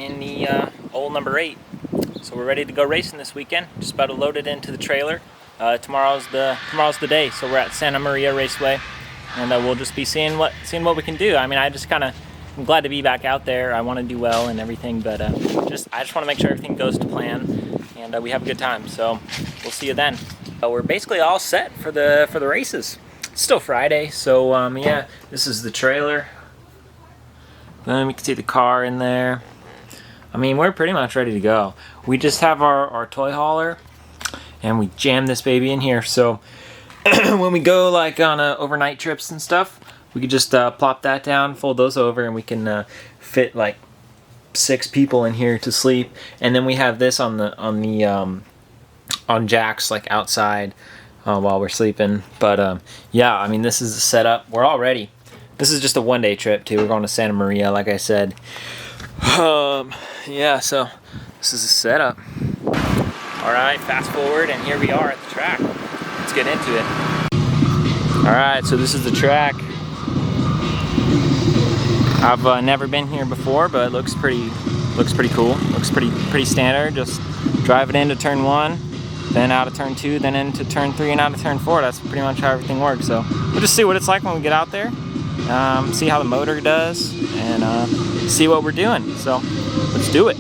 in the old number 8. So we're ready to go racing this weekend. Just about to load it into the trailer. Tomorrow's the day. So we're at Santa Maria Raceway, and we'll just be seeing what we can do. I mean, I'm glad to be back out there. I want to do well and everything, but I just want to make sure everything goes to plan, and we have a good time. So we'll see you then. We're basically all set for the races. It's still Friday, so yeah, this is the trailer. Then we can see the car in there. I mean, we're pretty much ready to go. We just have our toy hauler, and we jam this baby in here. So when we go like on overnight trips and stuff, we could just plop that down, fold those over, and we can fit like 6 people in here to sleep. And then we have this on jacks like outside while we're sleeping. But yeah, I mean, this is the setup. We're all ready. This is just a one-day trip too. We're going to Santa Maria, like I said. Yeah, so this is the setup. All right, fast forward, and here we are at the track. Let's get into it. All right, so this is the track. I've never been here before, but it looks pretty cool. Looks pretty standard. Just drive it into turn 1, then out of turn 2, then into turn 3, and out of turn 4. That's pretty much how everything works. So we'll just see what it's like when we get out there. See how the motor does, and see what we're doing. So let's do it.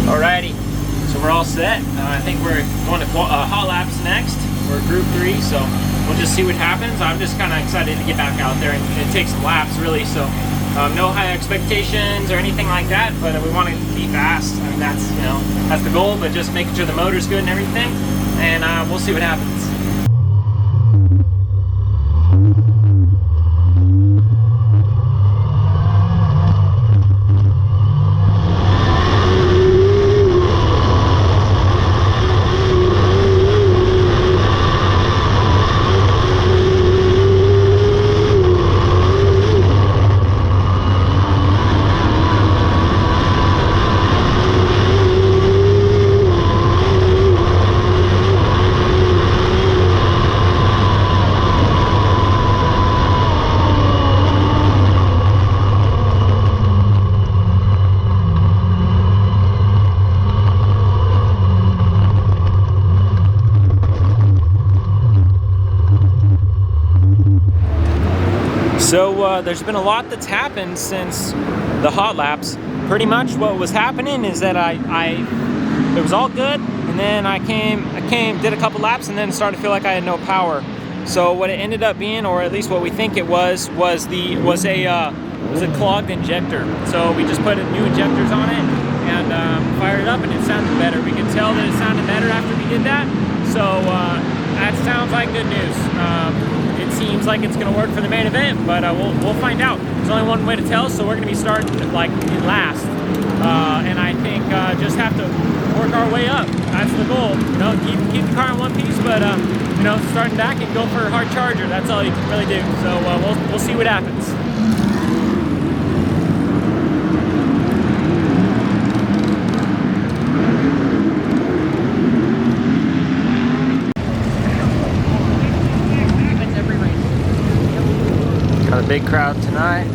Alrighty, so we're all set. I think we're going to Hotlaps next. We're Group 3, so we'll just see what happens. I'm just kind of excited to get back out there and take some laps, really. So no high expectations or anything like that, but we want to be fast. I mean, that's the goal. But just making sure the motor's good and everything, and we'll see what happens. So there's been a lot that's happened since the Hotlaps. Pretty much what was happening is that it was all good, and then I did a couple laps, and then started to feel like I had no power. So what it ended up being, or at least what we think it was a clogged injector. So we just put new injectors on it and fired it up, and it sounded better. We could tell that it sounded better after we did that. So that sounds like good news. It seems like it's going to work for the main event, but we'll find out. There's only one way to tell, so we're going to be starting like in last, and I think just have to work our way up. That's the goal. Keep the car in one piece, but starting back and go for a hard charger. That's all you can really do. So we'll see what happens. Got a big crowd tonight.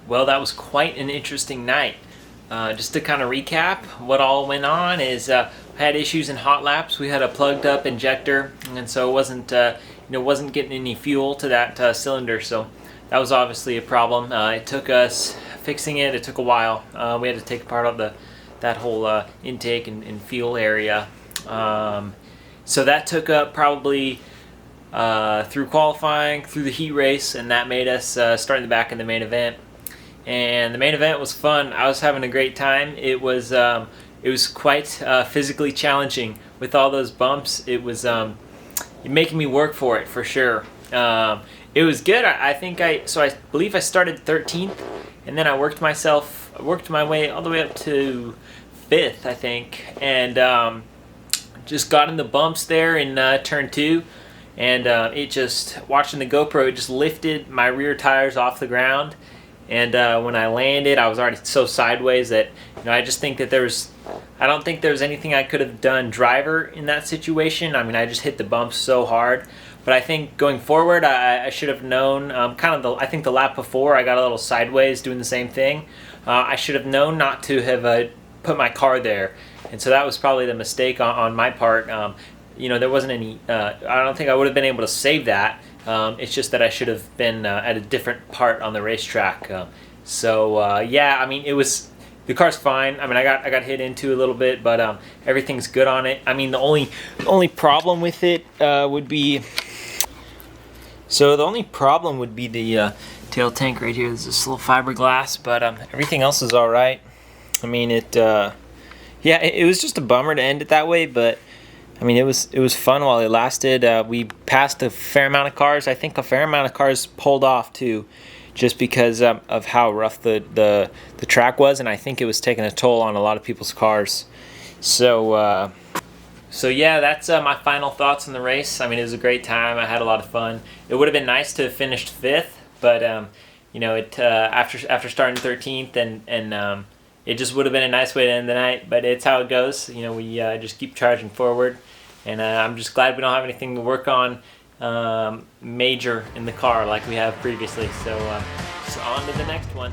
Well, that was quite an interesting night. Just to kind of recap, what all went on is we had issues in Hotlaps. We had a plugged up injector, and so it wasn't getting any fuel to that cylinder. So that was obviously a problem. It took us fixing it. It took a while. We had to take apart all that whole intake and fuel area. So that took up probably through qualifying, through the heat race, and that made us start in the back in the main event. And the main event was fun. I was having a great time. It was quite physically challenging with all those bumps. It was making me work for it for sure. It was good. I believe I started 13th, and then I worked my way all the way up to 5th, I think, and just got in the bumps there in turn 2. And it just, watching the GoPro, it just lifted my rear tires off the ground. And when I landed, I was already so sideways that, I just think that I don't think there was anything I could have done driver in that situation. I mean, I just hit the bumps so hard. But I think going forward, I should have known, I think the lap before, I got a little sideways doing the same thing. I should have known not to have put my car there. And so that was probably the mistake on my part. There wasn't any, I don't think I would have been able to save that. It's just that I should have been at a different part on the racetrack. Yeah, I mean, the car's fine. I mean, I got hit into a little bit, but everything's good on it. I mean, the only problem with it would be, the tail tank right here. There's this little fiberglass, but everything else is all right. I mean, it was just a bummer to end it that way, but I mean, it was fun while it lasted. We passed a fair amount of cars. I think a fair amount of cars pulled off too, just because of how rough the track was, and I think it was taking a toll on a lot of people's cars. So yeah, that's my final thoughts on the race. I mean, it was a great time. I had a lot of fun. It would have been nice to have finished 5th, but after starting 13th and it just would have been a nice way to end the night, but it's how it goes. We just keep charging forward, and I'm just glad we don't have anything to work on major in the car like we have previously. So on to the next one.